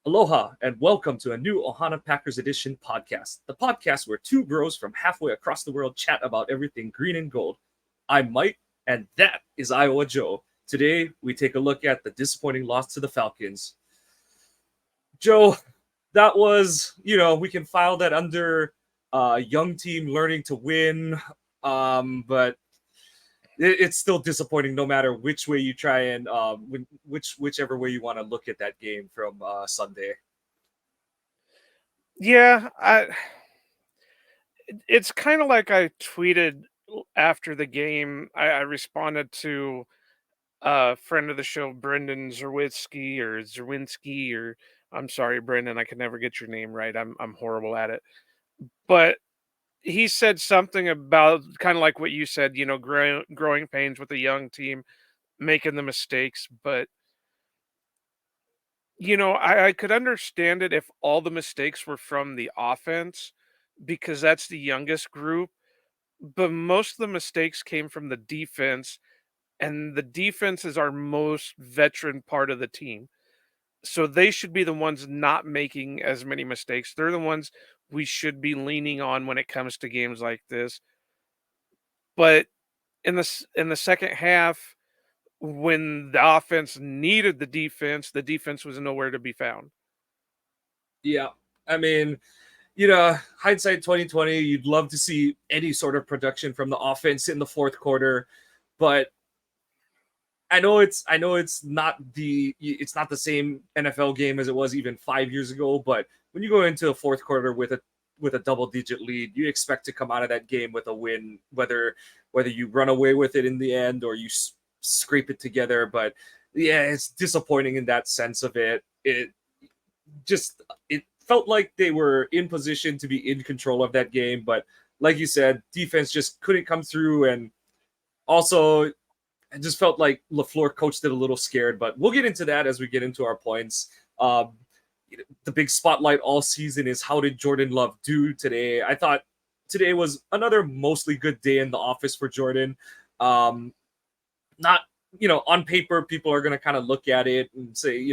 Aloha, and welcome to a new Ohana Packers Edition podcast, the podcast where two bros from halfway across the world chat about everything green and gold. I'm Mike, and that is Iowa Joe. Today, we take a look at the disappointing loss to the Falcons. Joe, that was, we can file that under young team learning to win, but it's still disappointing no matter which way you try and whichever way you want to look at that game from Sunday. Yeah, it's kind of like I tweeted after the game. I responded to a friend of the show, Brendan Zerwinski, or I'm sorry, Brendan, I can never get your name right. I'm horrible at it. But he said something about kind of like what you said, growing pains with a young team, making the mistakes. But I could understand it if all the mistakes were from the offense because that's the youngest group. But most of the mistakes came from the defense, and the defense is our most veteran part of the team. So they should be the ones not making as many mistakes. They're the ones we should be leaning on when it comes to games like this. But in the second half, when the offense needed the defense was nowhere to be found. Yeah, I mean, hindsight 2020, you'd love to see any sort of production from the offense in the fourth quarter, but it's not the same NFL game as it was even 5 years ago. But when you go into the fourth quarter with a double digit lead, you expect to come out of that game with a win, whether you run away with it in the end or you scrape it together. But yeah, it's disappointing in that sense of it. It felt like they were in position to be in control of that game, but like you said, defense just couldn't come through, and also I just felt like LaFleur coached it a little scared. But we'll get into that as we get into our points. Um, the big spotlight all season is how did Jordan Love do today? I thought today was another mostly good day in the office for Jordan. Um, Not, on paper, people are going to kind of look at it and say,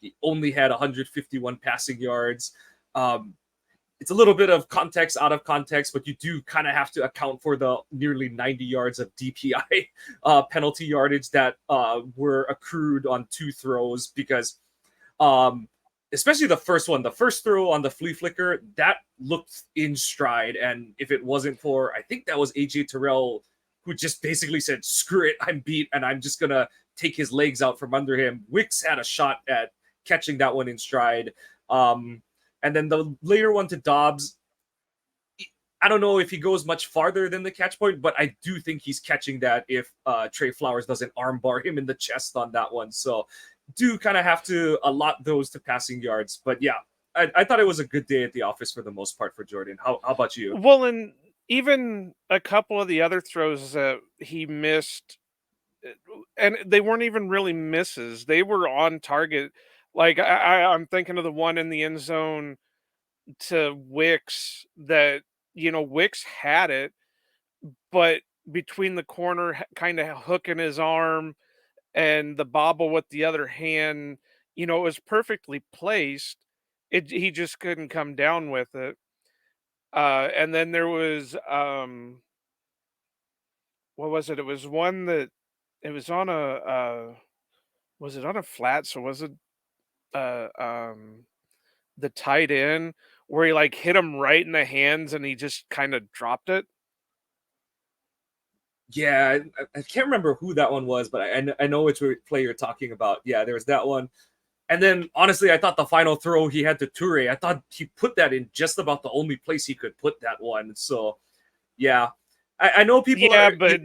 he only had 151 passing yards. Um, it's a little bit of context out of context, but you do kind of have to account for the nearly 90 yards of DPI penalty yardage that were accrued on two throws because, um, especially the first one, the first throw on the flea flicker, that looked in stride. And if it wasn't for, I think that was AJ Terrell who just basically said, screw it, I'm beat, and I'm just going to take his legs out from under him. Wicks had a shot at catching that one in stride. And then the later one to Dobbs, I don't know if he goes much farther than the catch point, but I do think he's catching that if Trey Flowers doesn't armbar him in the chest on that one. So do kind of have to allot those to passing yards. But yeah, I thought it was a good day at the office for the most part for Jordan. How about you? Well, and even a couple of the other throws that he missed, and they weren't even really misses. They were on target. Like I'm thinking of the one in the end zone to Wicks that Wicks had it, but between the corner kind of hooking his arm and the bobble with the other hand, it was perfectly placed. He just couldn't come down with it. And then there was what was it? It was one that it was on was it on a flat? So was it uh um the tight end where he like hit him right in the hands and he just kind of dropped it? Yeah, I can't remember who that one was, but I know which play you're talking about. Yeah, there was that one. And then honestly, I thought the final throw he had to Toure, I thought he put that in just about the only place he could put that one. So yeah, I know people Yeah, are. but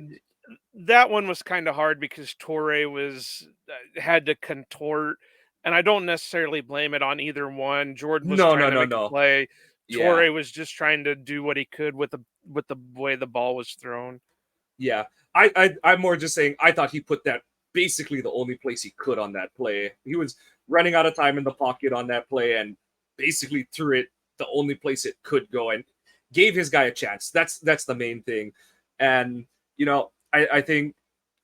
that one was kind of hard because Torre was had to contort, and I don't necessarily blame it on either one. Jordan was No, no, trying to no, make a no. play. Yeah, Torre was just trying to do what he could with the way the ball was thrown. yeah. I'm more just saying I thought he put that basically the only place he could on that play. He was running out of time in the pocket on that play and basically threw it the only place it could go and gave his guy a chance. That's the main thing. And I think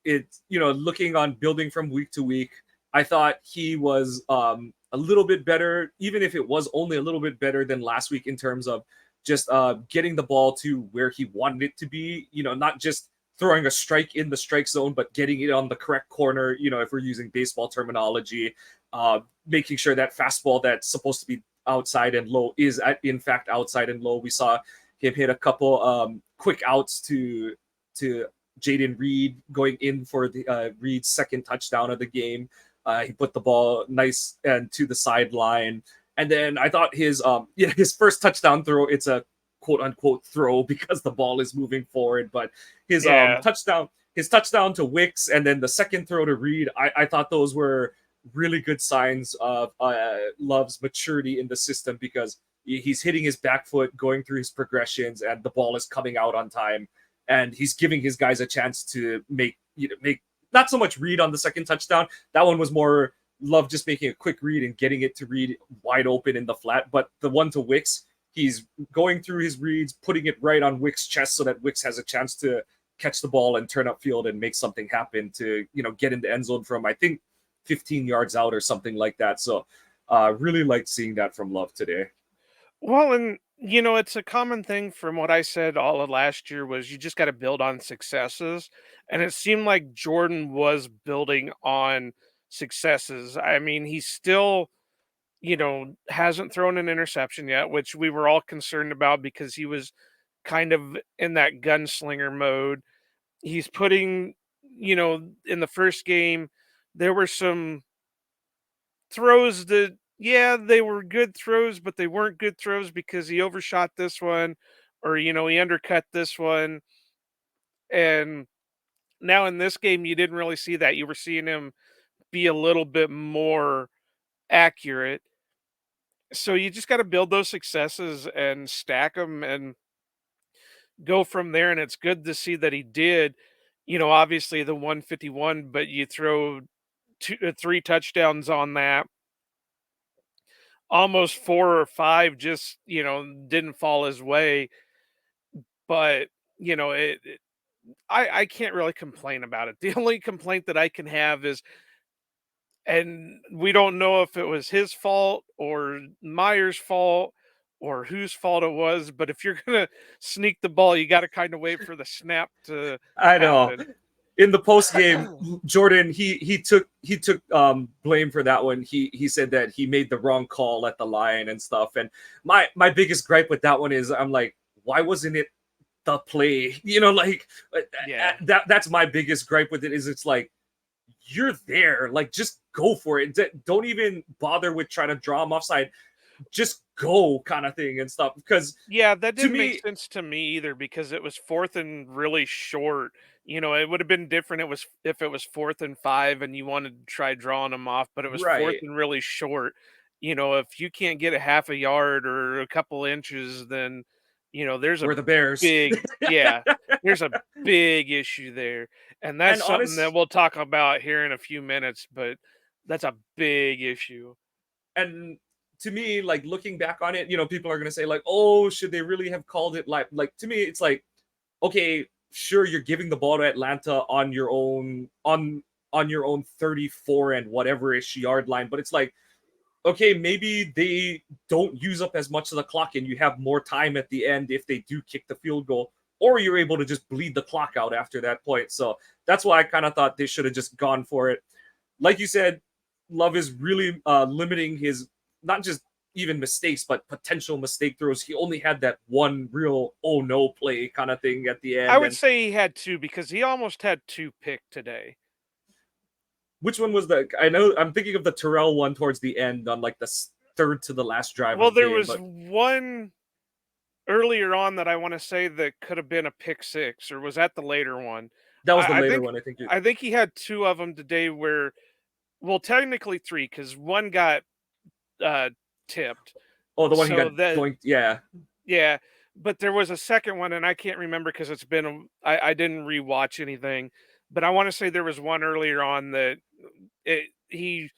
it, looking on building from week to week, I thought he was a little bit better, even if it was only a little bit better than last week in terms of just getting the ball to where he wanted it to be. Not just throwing a strike in the strike zone, but getting it on the correct corner. If we're using baseball terminology, making sure that fastball that's supposed to be outside and low is in fact outside and low. We saw him hit a couple quick outs to Jaden Reed going in for the Reed's second touchdown of the game. He put the ball nice and to the sideline. And then I thought his first touchdown throw, it's a quote unquote throw because the ball is moving forward, but his Yeah. touchdown to Wicks and then the second throw to Reed, I thought those were really good signs of Love's maturity in the system, because he's hitting his back foot, going through his progressions, and the ball is coming out on time, and he's giving his guys a chance to make not so much Reed on the second touchdown. That one was more Love just making a quick read and getting it to Reed wide open in the flat. But the one to Wicks, he's going through his reads, putting it right on Wicks' chest so that Wicks has a chance to catch the ball and turn upfield and make something happen to, get in the end zone from, I think, 15 yards out or something like that. So really liked seeing that from Love today. Well, and it's a common thing from what I said all of last year was you just got to build on successes. And it seemed like Jordan was building on successes. I mean, he still, hasn't thrown an interception yet, which we were all concerned about because he was kind of in that gunslinger mode. He's putting, in the first game, there were some throws that, yeah, they were good throws, but they weren't good throws because he overshot this one or, he undercut this one. And now in this game, you didn't really see that. You were seeing him be a little bit more accurate. So you just got to build those successes and stack them and go from there. And it's good to see that he did, obviously the 151, but you throw three touchdowns on that, almost four or five just, didn't fall his way. But, I can't really complain about it. The only complaint that I can have is, and we don't know if it was his fault or Myers' fault or whose fault it was, but if you're gonna sneak the ball, you got to kind of wait for the snap to I know. happen. In the post game, Jordan he took blame for that one. He said that he made the wrong call at the line and stuff. And my biggest gripe with that one is, I'm like, why wasn't it the play? Yeah. That's my biggest gripe with it. Is it's like, you're there, like, just go for it. Don't even bother with trying to draw him offside. Just go, kind of thing and stuff. Because Yeah, that to didn't make me, sense to me either because it was fourth and really short. It would have been different. It was if it was 4th and 5 and you wanted to try drawing them off, but it was fourth right, and really short. If you can't get a half a yard or a couple inches, then there's a we're the Bears. big yeah, there's a big issue there. And that's And something that honest, we'll talk about here in a few minutes, but that's a big issue. and to me, like, looking back on it, people are gonna say like, oh, should they really have called it? Like, to me, it's like, okay, sure, you're giving the ball to Atlanta on your own, on your own 34 and whatever ish yard line, but it's like, okay, maybe they don't use up as much of the clock and you have more time at the end if they do kick the field goal, or you're able to just bleed the clock out after that point. So that's why I kind of thought they should have just gone for it. Like you said, Love is really limiting his, not just even mistakes, but potential mistake throws. He only had that one real oh no play kind of thing at the I end. would And say he had two because he almost had two picked today. which one was the? I know I'm thinking of the Terrell one towards the end on like the third to the last drive Well, of the there game, was but one earlier on that I want to say that could have been a pick six, or was that the later one? that was the I, I later think one. I think. I think he had two of them today. Where, well, technically three because one got uh, tipped. Oh, the one he So got that going. Yeah, yeah, but there was a second one, and I can't remember because it's been I didn't rewatch anything, but I want to say there was one earlier on that he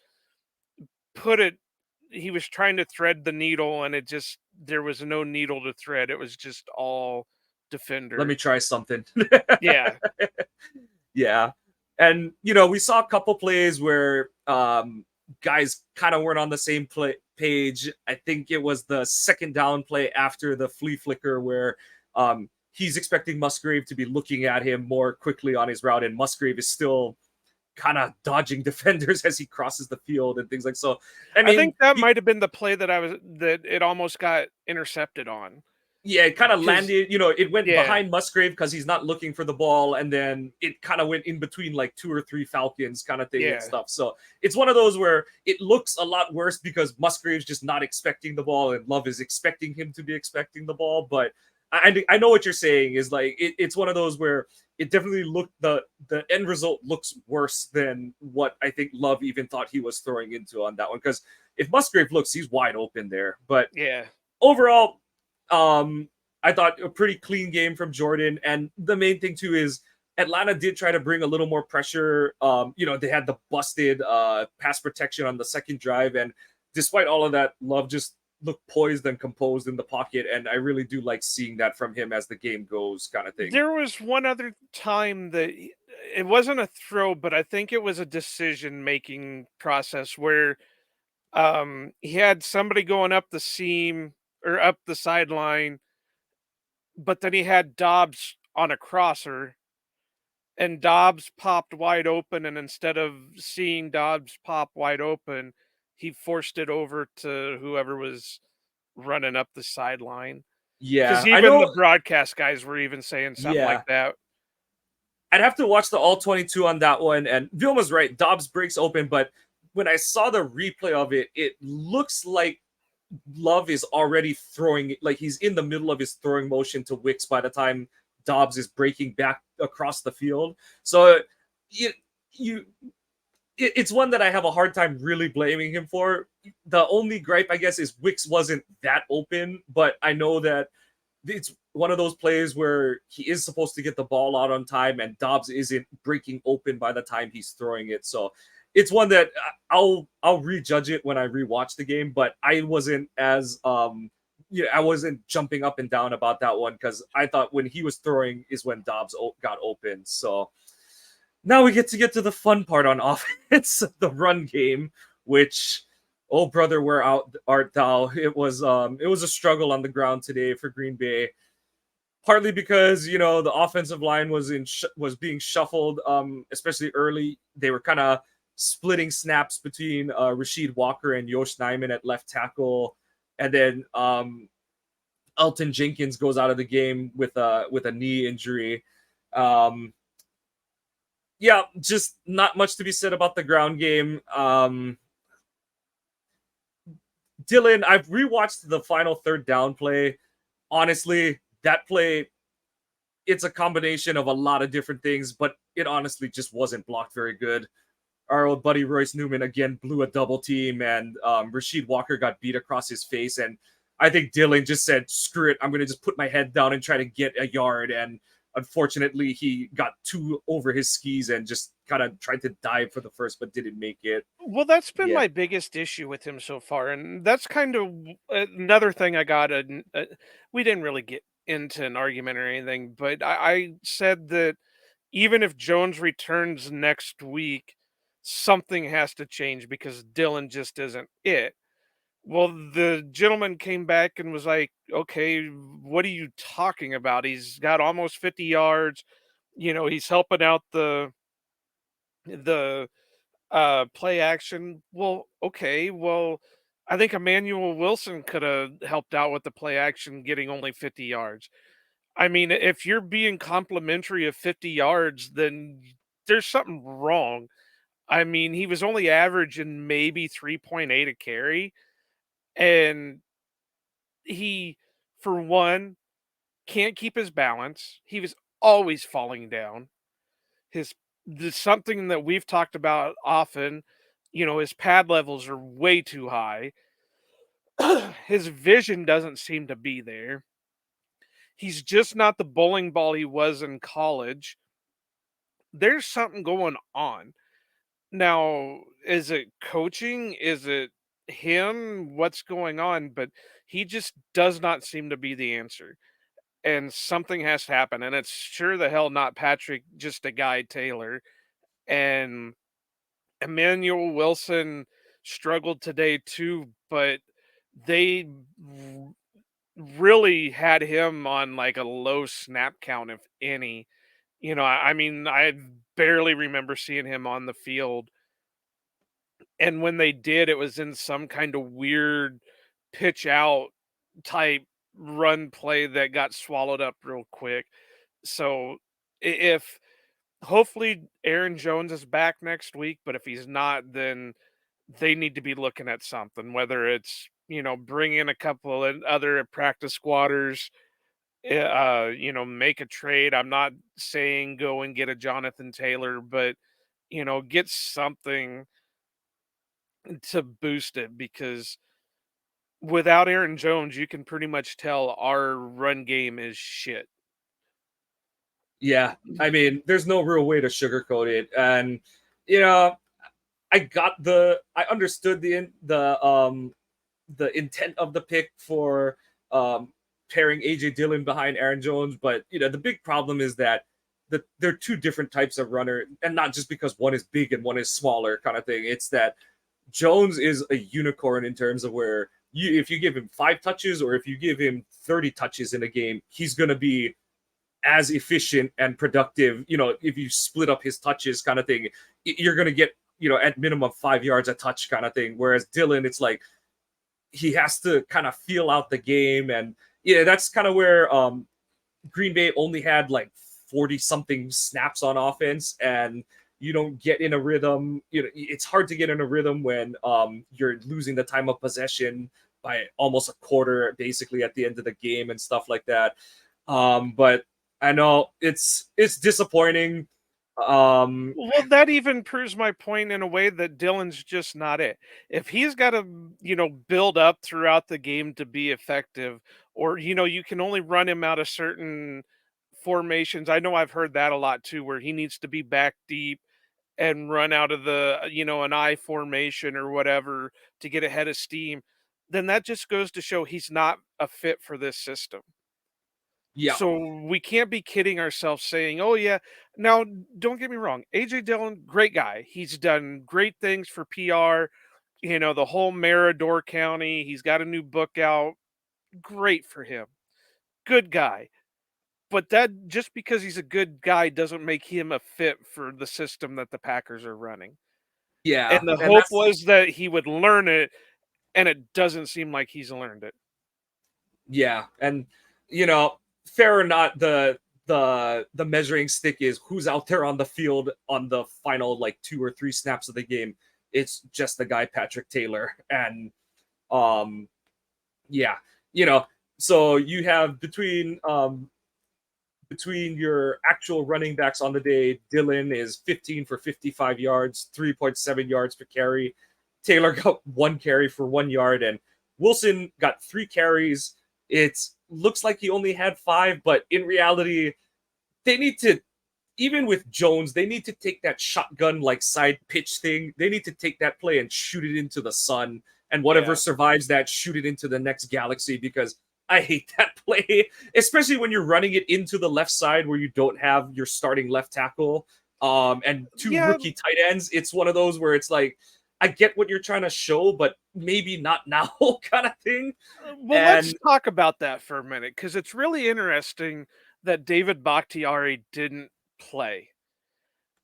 put it he was trying to thread the needle and it just there was no needle to thread. It was just all let me defender. try something. Yeah. Yeah, and we saw a couple plays where guys kind of weren't on the same page. I think it was the second down play after the flea flicker where he's expecting Musgrave to be looking at him more quickly on his route, and Musgrave is still kind of dodging defenders as he crosses the field and things like so. I I think mean, that might have been the play that it almost got intercepted on. yeah, it kind of 'Cause landed, it went yeah, behind Musgrave because he's not looking for the ball, and then it kind of went in between like two or three Falcons kind of thing and yeah. stuff. So it's one of those where it looks a lot worse because Musgrave's just not expecting the ball, and Love is expecting him to be expecting the ball. But I know what you're saying is like it's one of those where it definitely looked the end result looks worse than what I think Love even thought he was throwing into on that one. Because if Musgrave looks, he's wide open there. But Yeah. overall, um, I thought a pretty clean game from Jordan. And the main thing too is Atlanta did try to bring a little more pressure. They had the busted pass protection on the second drive, and despite all of that, Love just looked poised and composed in the pocket. And I really do like seeing that from him as the game goes, kind of thing. There was one other time that it wasn't a throw, but I think it was a decision-making process where, he had somebody going up the seam or up the sideline, but then he had Dobbs on a crosser, and Dobbs popped wide open, and instead of seeing Dobbs pop wide open, he forced it over to whoever was running up the sideline. Yeah, Because I even the know. broadcast guys were even saying something like Yeah, that. I'd have to watch the all 22 on that one. And Vilma's right. Dobbs breaks open, but when I saw the replay of it, it looks like Love is already throwing, like he's in the middle of his throwing motion to Wicks by the time Dobbs is breaking back across the field. So it, you, it's one that I have a hard time really blaming him for. The only gripe, I guess, is Wicks wasn't that open, but I know that it's one of those plays where he is supposed to get the ball out on time and Dobbs isn't breaking open by the time he's throwing it. So it's one that I'll rejudge it when I rewatch the game, but I wasn't as I wasn't jumping up and down about that one because I thought when he was throwing is when Dobbs got open. So now we get to the fun part on offense, the run game, which oh brother, where art thou? It was a struggle on the ground today for Green Bay. Partly because the offensive line was being shuffled, especially early. They were kind of splitting snaps between Rashid Walker and Yosh Nijman at left tackle, and then Elton Jenkins goes out of the game with a knee injury. Um, yeah, just not much to be said about the ground game. Dylan, I've rewatched the final third down play. Honestly, that play, it's a combination of a lot of different things, but it honestly just wasn't blocked very good. Our old buddy Royce Newman again blew a double team, and Rashid Walker got beat across his face. And I think Dylan just said, "Screw it, I'm going to just put my head down and try to get a yard." And unfortunately, he got too over his skis and just kind of tried to dive for the first, but didn't make it. Well, that's been Yeah, my biggest issue with him so far, and that's kind of another thing I got. We didn't really get into an argument or anything, but I said that even if Jones returns next week, something has to change because Dylan just isn't it. Well, the gentleman came back and was like, "Okay, what are you talking about? He's got almost 50 yards. He's helping out the play action." Well, okay. Well, I think Emmanuel Wilson could have helped out with the play action getting only 50 yards. I mean, if you're being complimentary of 50 yards, then there's something wrong. I mean, he was only averaging maybe 3.8 a carry, and he, for one, can't keep his balance. He was always falling down. His something that we've talked about often, his pad levels are way too high. His vision doesn't seem to be there. He's just not the bowling ball he was in college. There's something going on. Now, is it coaching? Is it him? What's going on? But he just does not seem to be the answer. And something has to happen. And it's sure the hell not Patrick, just a guy Taylor. And Emmanuel Wilson, struggled today too, but they really had him on like a low snap count, if any. I mean, I barely remember seeing him on the field. And when they did, it was in some kind of weird pitch out type run play that got swallowed up real quick. So if hopefully Aaron Jones is back next week, but if he's not, then they need to be looking at something, whether it's, bring in a couple of other practice squatters, make a trade. I'm not saying go and get a Jonathan Taylor, but, get something to boost it because without Aaron Jones, you can pretty much tell our run game is shit. Yeah, I mean, there's no real way to sugarcoat it, and you know, I understood the intent of the pick for pairing AJ Dillon behind Aaron Jones, but the big problem is that they're two different types of runner, and not just because one is big and one is smaller, kind of thing. It's that Jones is a unicorn in terms of where if you give him 5 touches or if you give him 30 touches in a game, he's going to be as efficient and productive. If you split up his touches, kind of thing, you're going to get at minimum 5 yards a touch, kind of thing. Whereas Dillon, it's like he has to kind of feel out the game, and that's kind of where Green Bay only had like 40 something snaps on offense, and you don't get in a rhythm. It's hard to get in a rhythm when you're losing the time of possession by almost a quarter, basically at the end of the game and stuff like that. But I know it's disappointing. Well, that even proves my point in a way that Dylan's just not it. If he's got to, build up throughout the game to be effective, or, you can only run him out of certain formations. I know I've heard that a lot too, where he needs to be back deep and run out of the, an I formation or whatever to get ahead of steam. Then that just goes to show he's not a fit for this system. yeah, So we can't be kidding ourselves saying, "Oh yeah." Now, don't get me wrong. AJ Dillon, great guy. He's done great things for PR. The whole Mirador County. He's got a new book out. Great for him. Good guy. But that just because he's a good guy doesn't make him a fit for the system that the Packers are running. And yeah, the and hope that's was that he would learn it, and it doesn't seem like he's learned it. yeah, and fair or not, the measuring stick is who's out there on the field on the final like 2 or 3 snaps of the game. It's just the guy Patrick Taylor, and um, yeah, you know, so you have between your actual running backs on the day, Dillon is 15 for 55 yards, 3.7 yards per carry. Taylor got 1 carry for 1 yard, and Wilson got 3 carries. It looks like he only had 5, but in reality, they need to, even with Jones, they need to take that shotgun like side pitch thing. They need to take that play and shoot it into the sun, and whatever Yeah. survives that, shoot it into the next galaxy, because I hate that play, especially when you're running it into the left side where you don't have your starting left tackle and 2 rookie tight ends. It's one of those where it's like, I get what you're trying to show, but maybe not now, kind of thing. Well, let's And talk about that for a minute because it's really interesting that David Bakhtiari didn't play.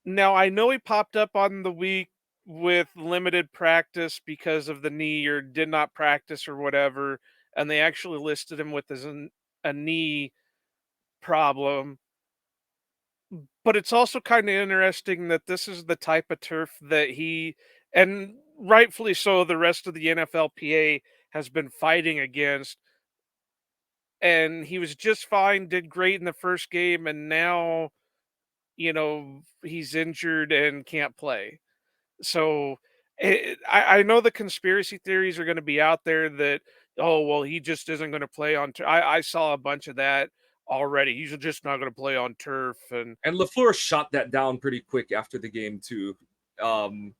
Now, I know he popped up on the week with limited practice because of the knee or did not practice or whatever, and they actually listed him with a knee problem. But it's also kind of interesting that this is the type of turf that he, and rightfully so, the rest of the NFLPA has been fighting against. And he was just fine, did great in the first game, and now, he's injured and can't play. So I know the conspiracy theories are going to be out there that, oh, well, he just isn't going to play on turf. I saw a bunch of that already. He's just not going to play on turf. And LaFleur shot that down pretty quick after the game too. Um,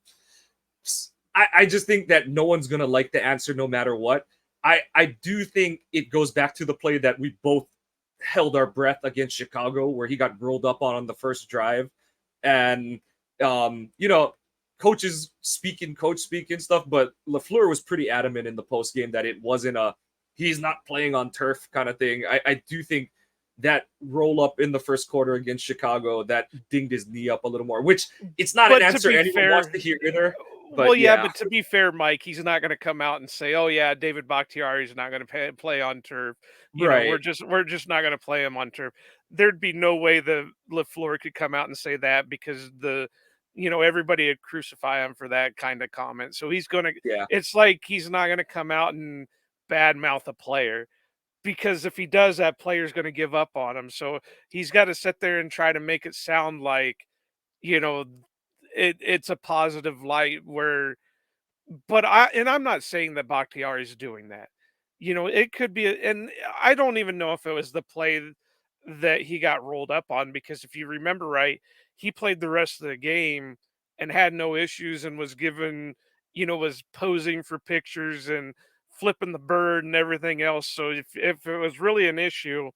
I just think that no one's gonna like the answer no matter what. I do think it goes back to the play that we both held our breath against Chicago, where he got rolled up on the first drive, and um, you know coaches speaking, coach speaking stuff, but LaFleur was pretty adamant in the post game that it wasn't a he's not playing on turf kind of thing. I do think that roll up in the first quarter against Chicago that dinged his knee up a little more, which it's not an But to answer be anyone wants fair, to hear either. well, But yeah, yeah, but to be fair, Mike, he's not going to come out and say, "Oh yeah, David Bakhtiari is not going to play on turf." right. We're just not going to play him on turf. There'd be no way the Lafleur could come out and say that because everybody would crucify him for that kind of comment. So he's going to. Yeah. It's like he's not going to come out and badmouth a player because if he does, that player's going to give up on him. So he's got to sit there and try to make it sound like you know it's a positive light where I'm not saying that Bakhtiari is doing that. It could be and I don't even know if it was the play that he got rolled up on because if you remember right, he played the rest of the game and had no issues and was given, was posing for pictures and flipping the bird and everything else. So if it was really an issue,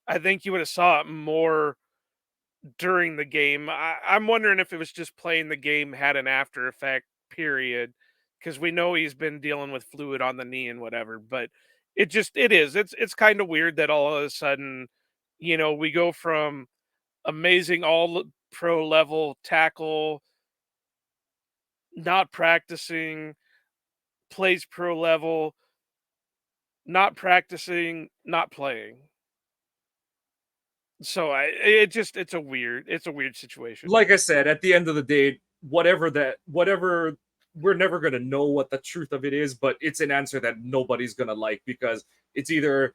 I think you would have saw it more during the game. I'm wondering if it was just playing the game had an after effect period because we know he's been dealing with fluid on the knee and whatever. But it's kind of weird that all of a sudden, we go from amazing pro level tackle, not practicing, plays pro level, not practicing, not playing. So it's a weird situation. Like I said, at the end of the day, whatever we're never gonna know what the truth of it is, but it's an answer that nobody's gonna like because it's either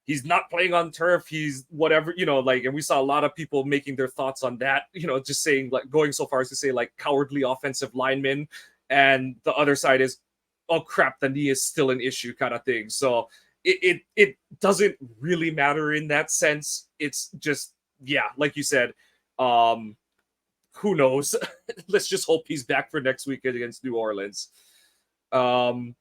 he's not playing on turf, he's whatever, like, and we saw a lot of people making their thoughts on that, just saying like going so far as to say like cowardly offensive linemen, and the other side is, oh crap, the knee is still an issue kind of thing. So it doesn't really matter in that sense. It's just, yeah, like you said, um who knows? Let's just hope he's back for next week against New Orleans. Um,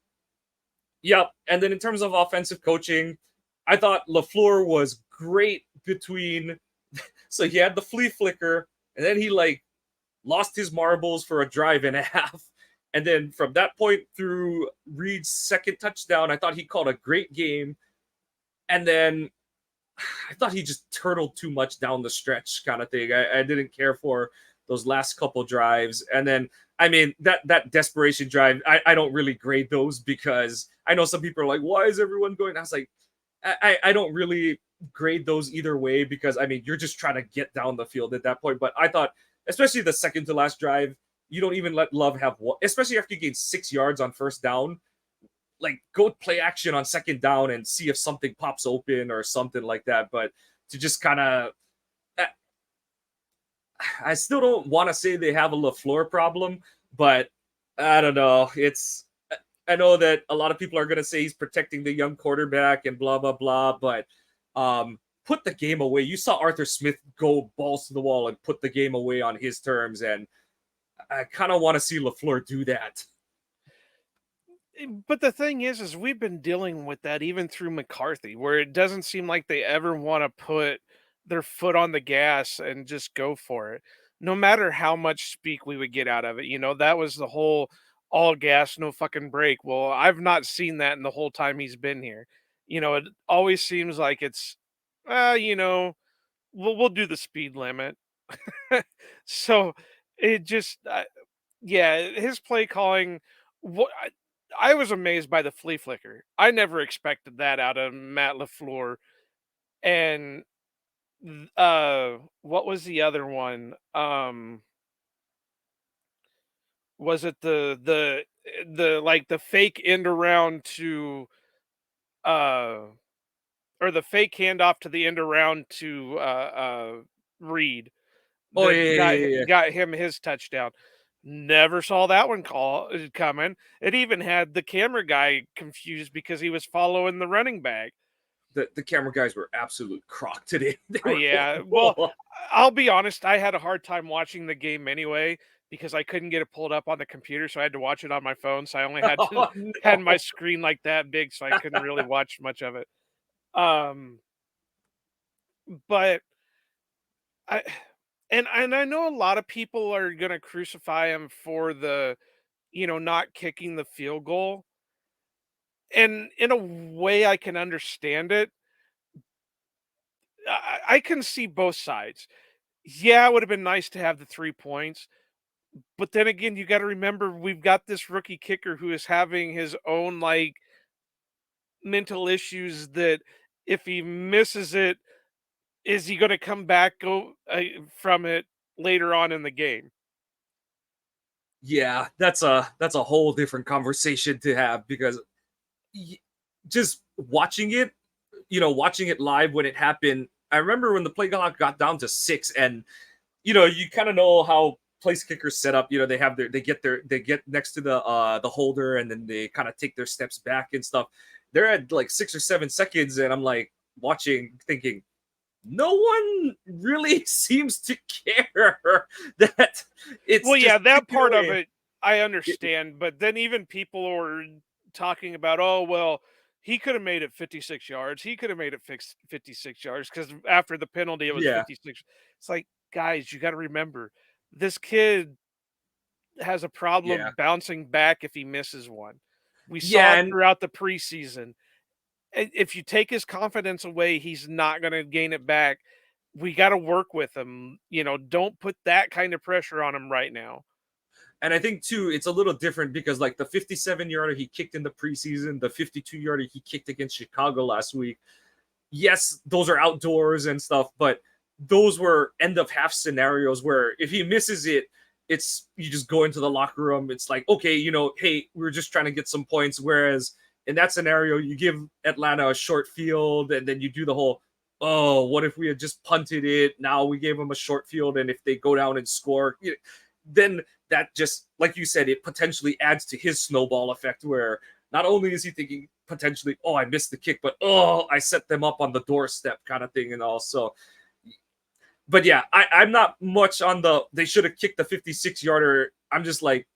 yeah, and then in terms of offensive coaching, I thought LaFleur was great between. So he had the flea flicker, and then he like lost his marbles for a drive and a half. And then from that point through Reed's second touchdown, I thought he called a great game. And then I thought he just turtled too much down the stretch, kind of thing. I didn't care for those last couple drives, and then I mean that desperation drive. I don't really grade those because I know some people are like, "Why is everyone going?" I was like, I don't really grade those either way because I mean you're just trying to get down the field at that point. But I thought, especially the second to last drive, you don't even let Love have one, especially after you gain 6 yards on first down, like go play action on second down and see if something pops open or something like that. But to just kind of, I still don't want to say they have a LaFleur problem, but I don't know. I know that a lot of people are going to say he's protecting the young quarterback and blah blah blah, but put the game away. You saw Arthur Smith go balls to the wall and put the game away on his terms, and I kind of want to see LaFleur do that. But the thing is we've been dealing with that even through McCarthy, where it doesn't seem like they ever want to put their foot on the gas and just go for it. No matter how much speak we would get out of it. That was the whole all gas, no fucking break. Well, I've not seen that in the whole time he's been here. It always seems like it's, we'll do the speed limit. So it just, yeah, his play calling. What I was amazed by the flea flicker. I never expected that out of Matt Lafleur. And what was the other one? Was it the like the fake end around to uh or the fake handoff to the end around to Reed Oh that yeah, yeah, yeah, yeah. got him his touchdown. Never saw that one coming. It even had the camera guy confused because he was following the running back. The camera guys were absolute crock today. They were Yeah, well, horrible. I'll be honest, I had a hard time watching the game anyway because I couldn't get it pulled up on the computer, so I had to watch it on my phone. So I only had to Oh had my no. screen like that big, so I couldn't really watch much of it. Um, but I And I know a lot of people are gonna crucify him for the, not kicking the field goal. And in a way I can understand it. I can see both sides. Yeah, it would have been nice to have the 3 points, but then again, you gotta remember we've got this rookie kicker who is having his own, like, mental issues that if he misses it, is he gonna come back from it later on in the game? Yeah, that's a whole different conversation to have because y- just watching it, watching it live when it happened. I remember when the play clock got down to 6, and you kind of know how place kickers set up. They get next to the holder, and then they kind of take their steps back and stuff. They're at like 6 or 7 seconds, and I'm like watching, thinking, no one really seems to care that it's Well, yeah, just that part of purely. it I understand, but then even people are talking about, "Oh, well, he could have made it 56 yards. He could have made it 56 yards because after the penalty, it was Yeah, 56." It's like, guys, you got to remember, this kid has a yeah, problem bouncing back if he misses one. We saw yeah, it and throughout the preseason. If you take his confidence away, he's not going to gain it back. We got to work with him. Don't put that kind of pressure on him right now. I think too, it's a little different because like the 57-yarder he kicked in the preseason, the 52-yarder he kicked against Chicago last week. Yes, those are outdoors and stuff, but those were end of half scenarios where if he misses it, it's you just go into the locker room. It's like, okay, hey, we're just trying to get some points. Whereas in that scenario, you give Atlanta a short field, and then you do the whole, oh, what if we had just punted it? Now we gave them a short field, and if they go down and score, then that just, like you said, it potentially adds to his snowball effect where not only is he thinking potentially, oh, I missed the kick, but oh, I set them up on the doorstep kind of thing. And also, but yeah, I'm not much on the they should have kicked the 56-yarder. I'm just like,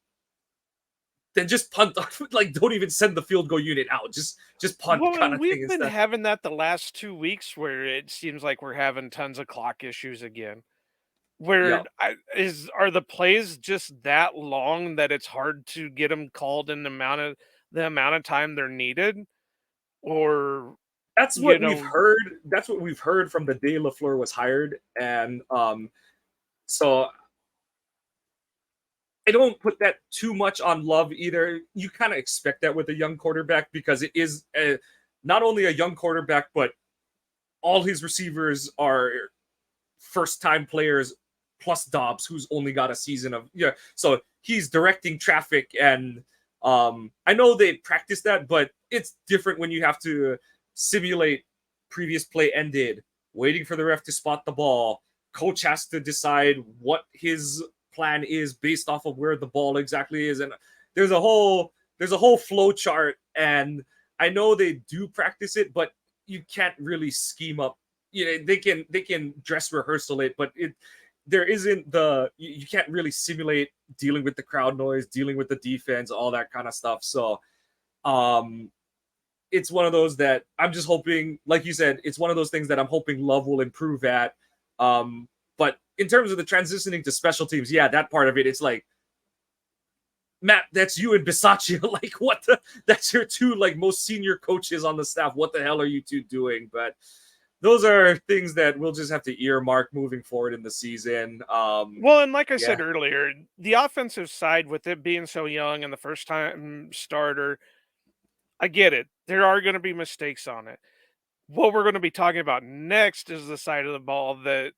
then just punt, like don't even send the field goal unit out. Just punt Well, kind and of we've thing been instead. having that the last 2 weeks where it seems like we're having tons of clock issues again. Where Yep. are the plays just that long that it's hard to get them called in the amount of time they're needed? Or, That's you what we've know heard. That's what we've heard from the day LaFleur was hired. And so I don't put that too much on Love either. You kind of expect that with a young quarterback because it is not only a young quarterback, but all his receivers are first time players plus Dobbs, who's only got a season of So he's directing traffic, and I know they practice that, but it's different when you have to simulate previous play ended, waiting for the ref to spot the ball. Coach has to decide what his plan is based off of where the ball exactly is, and there's a whole flow chart, and I know they do practice it, but you can't really scheme up. They can dress rehearsal it, but there isn't you can't really simulate dealing with the crowd noise, dealing with the defense, all that kind of stuff. So um it's one of those that I'm just hoping, like you said, it's one of those things that I'm hoping Love will improve at. But in terms of the transitioning to special teams, yeah, that part of it, it's like, Matt, that's you and Bisaccia. Like, what the? That's your two like most senior coaches on the staff. What the hell are you two doing? But those are things that we'll just have to earmark moving forward in the season. well, and like I Yeah, said earlier, the offensive side with it being so young and the first time starter, I get it. There are gonna be mistakes on it. What we're gonna be talking about next is the side of the ball that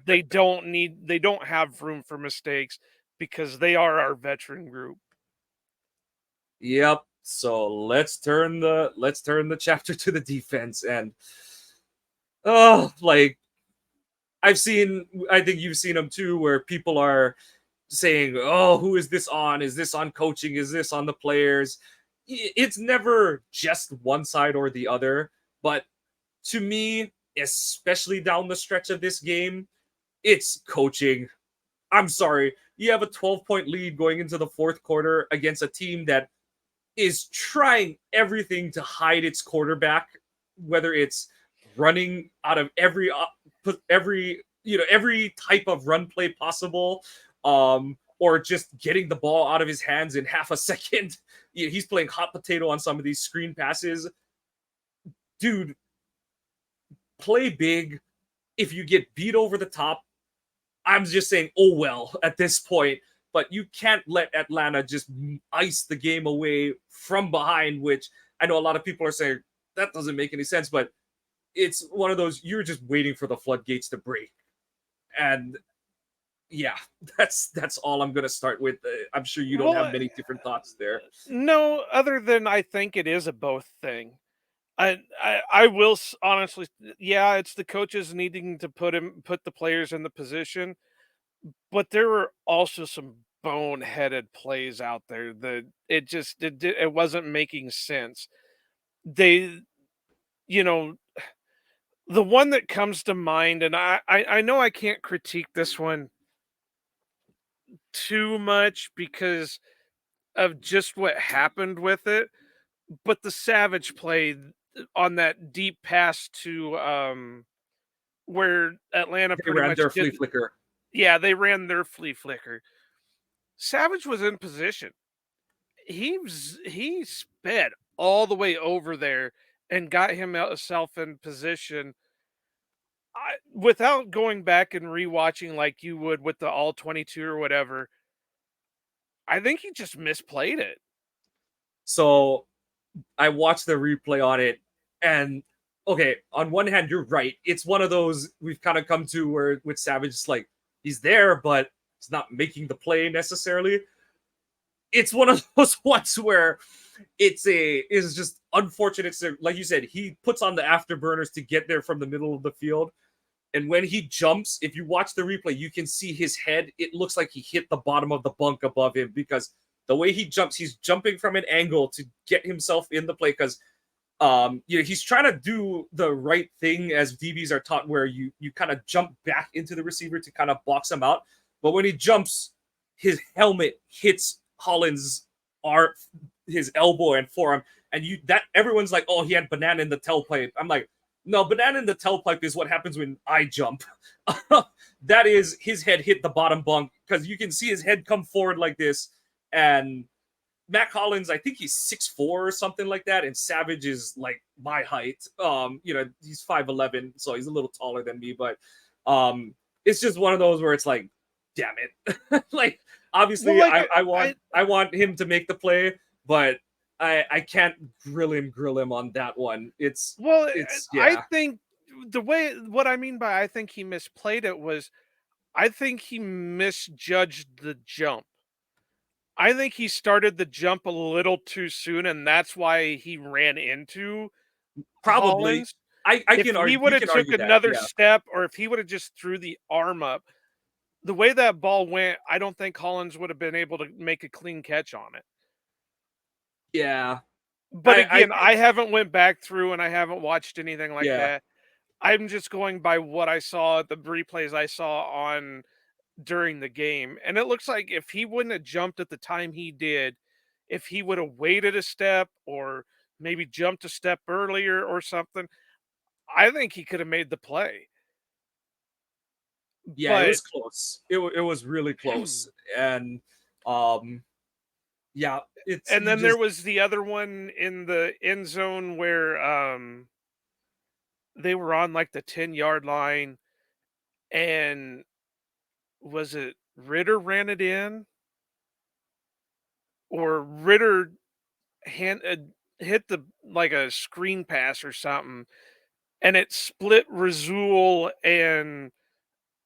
they don't have room for mistakes because they are our veteran group. yep. So let's turn the chapter to the defense, and like I think you've seen them too, where people are saying, "Oh, who is this on? Is this on coaching? Is this on the players?" It's never just one side or the other, but to me, especially down the stretch of this game, it's coaching. I'm sorry. You have a 12-point lead going into the fourth quarter against a team that is trying everything to hide its quarterback, whether it's running out of every every type of run play possible, or just getting the ball out of his hands in half a second. He's playing hot potato on some of these screen passes. Dude, play big. If you get beat over the top, I'm just saying, oh well, at this point. But you can't let Atlanta just ice the game away from behind, which I know a lot of people are saying that doesn't make any sense, but it's one of those, you're just waiting for the floodgates to break. And yeah, that's all I'm going to start with. I'm sure you don't Well, have many different thoughts there. no, other than I think it is a both thing. I will honestly, yeah, it's the coaches needing to put the players in the position, but there were also some boneheaded plays out there that it wasn't making sense. They, you know, the one that comes to mind, and I know I can't critique this one too much because of just what happened with it, but the Savage play on that deep pass to where Atlanta They pretty ran much their flea did, flicker. yeah, they ran their flea flicker. Savage was in position. He sped all the way over there and got himself in position. Without going back and rewatching like you would with the all 22 or whatever, I think he just misplayed it. So I watched the replay on it, and okay, on one hand, you're right. It's one of those we've kind of come to where with Savage, it's like he's there, but he's not making the play necessarily. It's one of those ones where it's just unfortunate. Like you said, he puts on the afterburners to get there from the middle of the field. And when he jumps, if you watch the replay, you can see his head. It looks like he hit the bottom of the bunk above him because the way he jumps, he's jumping from an angle to get himself in the play because he's trying to do the right thing as DBs are taught, where you kind of jump back into the receiver to kind of box him out. But when he jumps, his helmet hits Hollins' arm, his elbow and forearm, and everyone's like, oh, he had banana in the tailpipe. I'm like, no, banana in the tailpipe is what happens when I jump. That is, his head hit the bottom bunk because you can see his head come forward like this. And Matt Collins, I think he's 6'4" or something like that, and Savage is like my height. He's 5'11", so he's a little taller than me, but it's just one of those where it's like, damn it. Like, obviously, Well, like I want him to make the play, but I can't grill him on that one. It's I yeah. think what I mean by I think he misplayed it was I think he misjudged the jump. I think he started the jump a little too soon, and that's why he ran into Probably. Hollins. I If can he argue. would We have can took argue that. another Yeah. step, or if he would have just threw the arm up, the way that ball went, I don't think Hollins would have been able to make a clean catch on it. Yeah. But I again, think. I haven't went back through and I haven't watched anything like Yeah. that. I'm just going by what I saw, the replays I saw on during the game. And it looks like if he wouldn't have jumped at the time he did, if he would have waited a step or maybe jumped a step earlier or something, I think he could have made the play. Yeah, it But was close. It was really close, and um, yeah, it's and you then there just was the other one in the end zone where they were on like the 10-yard line, and was it Ritter ran it in or Ritter hand hit the like a screen pass or something, and it split Razul and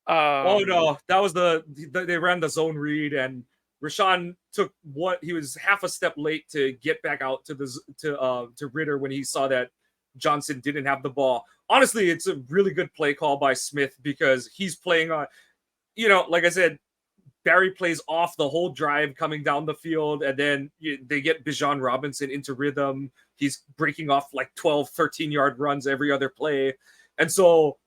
oh um no, that was they ran the zone read, and Rashawn took what he was half a step late to get back out to Ritter when he saw that Johnson didn't have the ball. Honestly, it's a really good play call by Smith because he's playing on, like I said, Barry plays off the whole drive coming down the field, and then they get Bijan Robinson into rhythm. He's breaking off like 12, 13-yard runs every other play. And so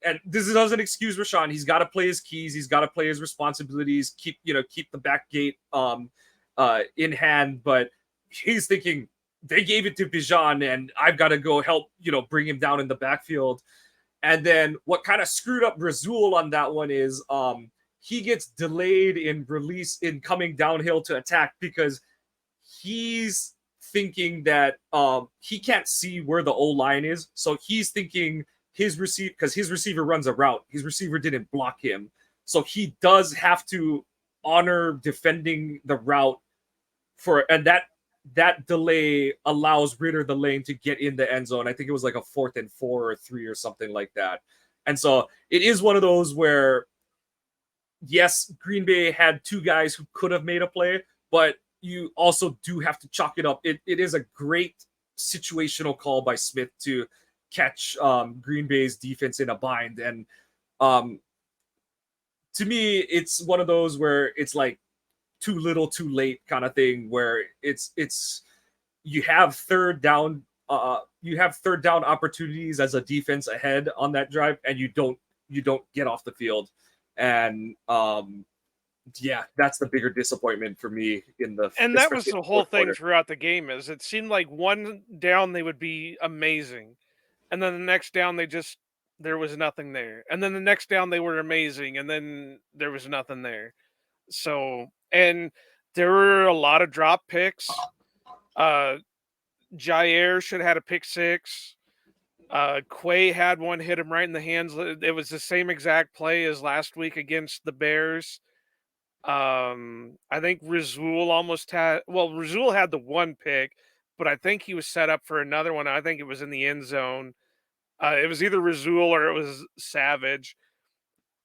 and this doesn't excuse Rashawn. He's got to play his keys. He's got to play his responsibilities, keep the back gate in hand. But he's thinking, they gave it to Bijan, and I've got to go help, bring him down in the backfield. And then what kind of screwed up Razul on that one is he gets delayed in release in coming downhill to attack because he's thinking that he can't see where the O line is, so he's thinking his receiver, because his receiver runs a route, his receiver didn't block him, so he does have to honor defending the route for, and that delay allows Ritter the lane to get in the end zone. I think it was like a 4th and 4 or 3 or something like that. And so it is one of those where, yes, Green Bay had two guys who could have made a play, but you also do have to chalk it up. It is a great situational call by Smith to catch Green Bay's defense in a bind. And to me, it's one of those where it's like too little, too late kind of thing, where it's you have third down opportunities as a defense ahead on that drive, and you don't get off the field. And yeah, that's the bigger disappointment for me in the, And that was especially in the the whole fourth thing quarter. throughout the game is it seemed like one down they would be amazing. And then the next down there was nothing there. And then the next down they were amazing and then there was nothing there. So, and there were a lot of drop picks. Uh Jair should have had a pick six. Quay had one hit him right in the hands. It was the same exact play as last week against the Bears. I think Razul had the one pick, but I think he was set up for another one. I think it was in the end zone. It was either Razul or it was Savage,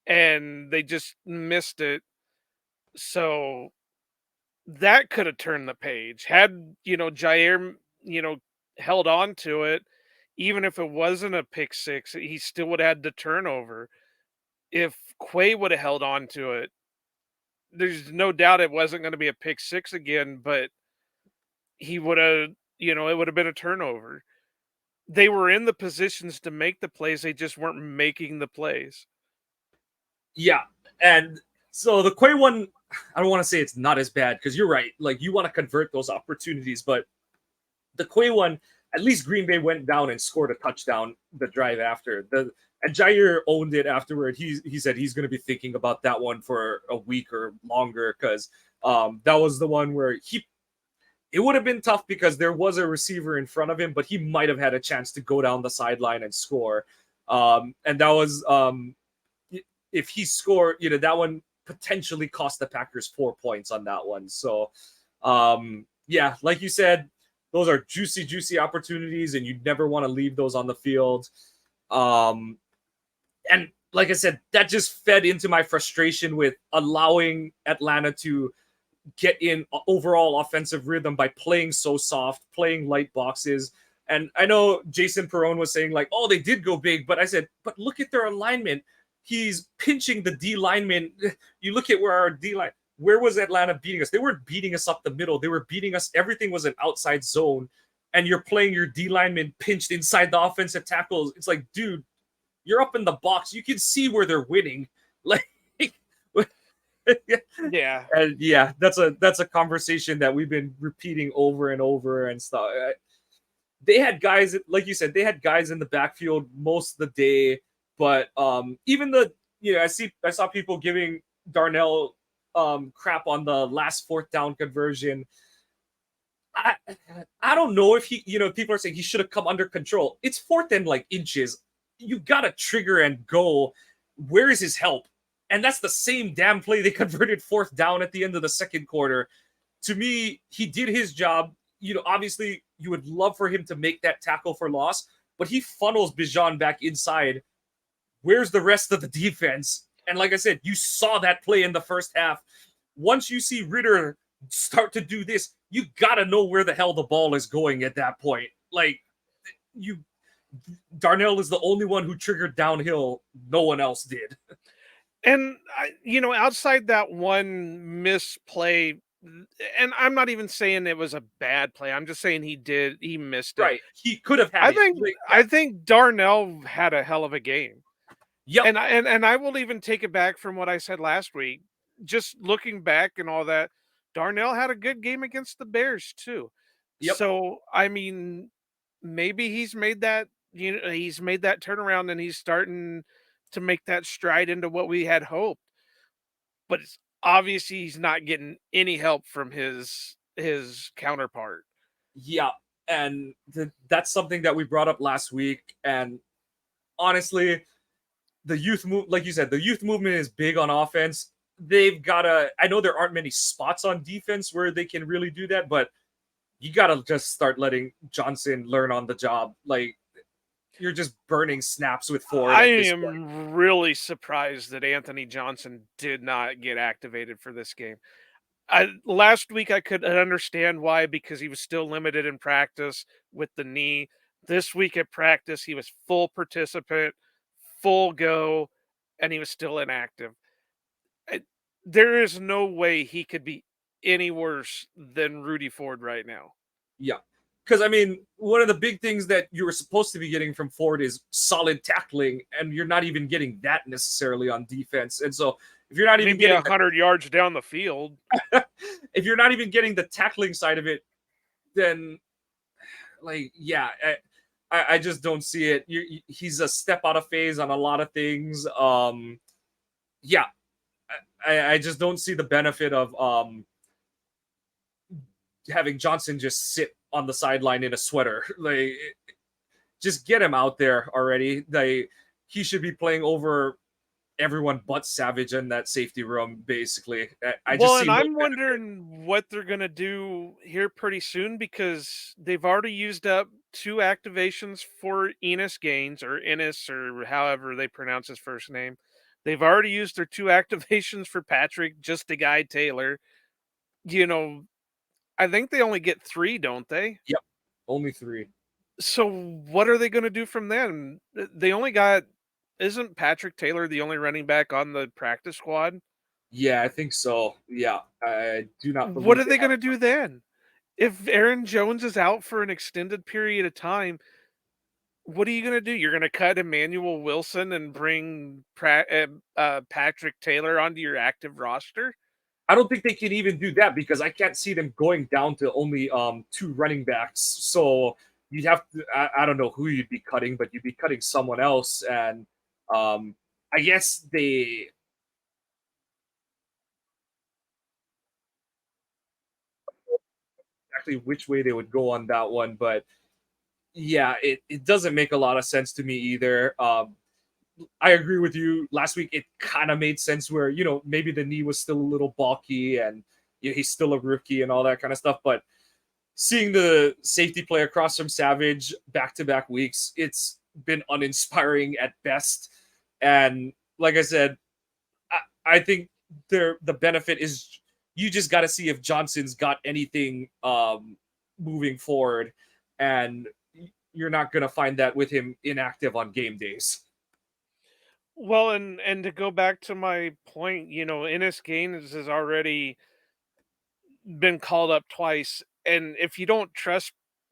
and they just missed it. So that could have turned the page. Had, Jair, held on to it, even if it wasn't a pick six, he still would have had the turnover. If Quay would have held on to it, there's no doubt it wasn't going to be a pick six again, but he would have, it would have been a turnover. They were in the positions to make the plays, they just weren't making the plays. Yeah, and so the Quay one, I don't want to say it's not as bad because you're right. Like, you want to convert those opportunities, but the Quay one, at least Green Bay went down and scored a touchdown the drive after. And Jair owned it afterward. He said he's going to be thinking about that one for a week or longer because that was the one where it would have been tough because there was a receiver in front of him, but he might have had a chance to go down the sideline and score. And that was if he scored, that one potentially cost the Packers 4 points on that one. So yeah, like you said, those are juicy, juicy opportunities, and you never want to leave those on the field. And like I said, that just fed into my frustration with allowing Atlanta to get in overall offensive rhythm by playing so soft, playing light boxes. And I know Jason Perone was saying like, oh, they did go big, but I said, but look at their alignment. He's pinching the D lineman. You look at where our D line, where was Atlanta beating us? They weren't beating us up the middle. They were beating us. Everything was an outside zone. And you're playing your D lineman pinched inside the offensive tackles. It's like, dude, you're up in the box. You can see where they're winning. Like, Yeah. and yeah, that's a conversation that we've been repeating over and over and stuff. They had guys, like you said, they had guys in the backfield most of the day, but even I saw people giving Darnell crap on the last 4th down conversion. I don't know if people are saying he should have come under control. It's 4th and like inches. You gotta trigger and go. Where is his help? And that's the same damn play they converted 4th down at the end of the second quarter. To me, he did his job. Obviously, you would love for him to make that tackle for loss, but he funnels Bijan back inside. Where's the rest of the defense? And like I said, you saw that play in the first half. Once you see Ritter start to do this, you gotta know where the hell the ball is going at that point. Like, Darnell is the only one who triggered downhill. No one else did. And outside that one misplay, and I'm not even saying it was a bad play. I'm just saying he missed it. Right. He could have had I it. think Like, I think Darnell had a hell of a game. yep. And I will even take it back from what I said last week. Just looking back and all that, Darnell had a good game against the Bears too. Yep. So, I mean, maybe he's made that he's made that turnaround and he's starting to make that stride into what we had hoped. But it's obvious he's not getting any help from his counterpart. Yeah, and that's something that we brought up last week. And honestly, the youth move, like you said, the youth movement is big on offense. They've gotta. I know there aren't many spots on defense where they can really do that, but you gotta just start letting Johnson learn on the job. Like you're just burning snaps with Ford I at this point. am really surprised that Anthony Johnson did not get activated for this game. Last week I could understand why, because he was still limited in practice with the knee. This week at practice, he was full participant, full go, and he was still inactive. I, there is no way he could be any worse than Rudy Ford right now. Yeah. Because, I mean, one of the big things that you were supposed to be getting from Ford is solid tackling, and you're not even getting that necessarily on defense. And so, if you're not even Maybe getting 100 yards down the field. if you're not even getting the tackling side of it, then, like, yeah, I just don't see it. He's a step out of phase on a lot of things. Yeah, I just don't see the benefit of having Johnson just sit on the sideline in a sweater. Like, just get him out there already. Like, he should be playing over everyone but Savage in that safety room, basically. I just Well, see and no I'm benefit. wondering what they're gonna do here pretty soon, because they've already used up 2 activations for Enos Gaines, or Ennis, or however they pronounce his first name. They've already used their 2 activations for Patrick, just to guide Taylor. You know, I think they only get 3, don't they? Yep, only three. So what are they gonna do from then? They only got, isn't Patrick Taylor the only running back on the practice squad? Yeah, I think so. Yeah, I do not What believe are they they have. gonna do then? If Aaron Jones is out for an extended period of time, what are you gonna do? You're gonna cut Emmanuel Wilson and bring Patrick Taylor onto your active roster? I don't think they can even do that because I can't see them going down to only two running backs. So you'd have to. I don't know who you'd be cutting, but you'd be cutting someone else, and I guess they actually which way they would go on that one, but yeah, it doesn't make a lot of sense to me either. I agree with you. Last week, it kind of made sense where maybe the knee was still a little bulky and he's still a rookie and all that kind of stuff. But seeing the safety play across from Savage back to back weeks, it's been uninspiring at best. And like I said, I think the benefit is you just got to see if Johnson's got anything moving forward, and you're not going to find that with him inactive on game days. Well, and to go back to my point, Ennis Gaines has already been called up twice, and if you don't trust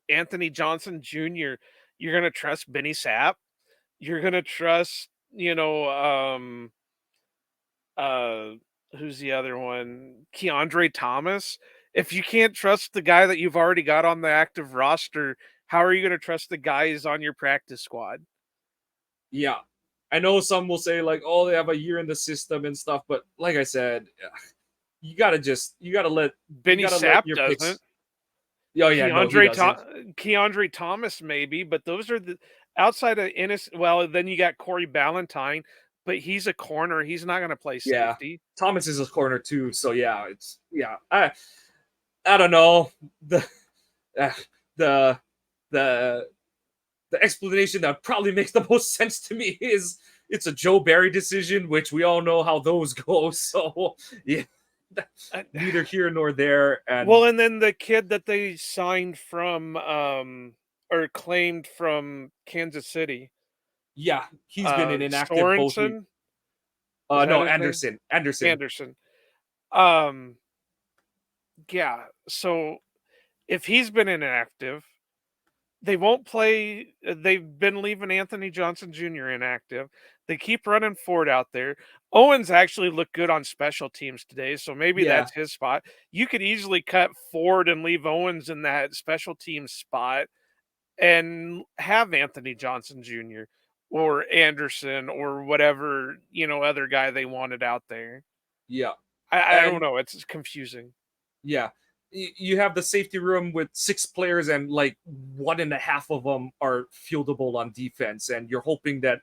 Anthony Johnson Jr., you're gonna trust Benny Sapp. You're gonna trust, uh, who's the other one? Keandre Thomas. If you can't trust the guy that you've already got on the active roster, how are you gonna trust the guys on your practice squad? Yeah. I know some will say like, oh, they have a year in the system and stuff, but like I said, you Benny gotta let Sapp your picks. doesn't. Oh yeah, no, he doesn't. Keandre Thomas maybe, but those are the outside of Ennis. Well, then you got Corey Ballantyne, but he's a corner. He's not going to play Yeah, safety. Thomas is a corner too, so yeah, it's yeah. I don't know the uh, the the the explanation that probably makes the most sense to me is it's a Joe Barry decision, which we all know how those go. So yeah, Uh, neither here nor there. And well, and then the kid that they signed from or claimed from Kansas City, yeah, he's been an inactive both weeks. Sorensen, is that No, his name? Anderson. Anderson. Um, yeah. So if he's been inactive, they won't play. They've been leaving Anthony Johnson Jr. inactive. They keep running Ford out there. Owens actually looked good on special teams today, so maybe Yeah, that's his spot. You could easily cut Ford and leave Owens in that special teams spot, and have Anthony Johnson Jr. or Anderson or whatever, other guy they wanted out there. Yeah. I don't And know. It's confusing. yeah, you have the safety room with 6 players, and like one and a half of them are fieldable on defense, and you're hoping that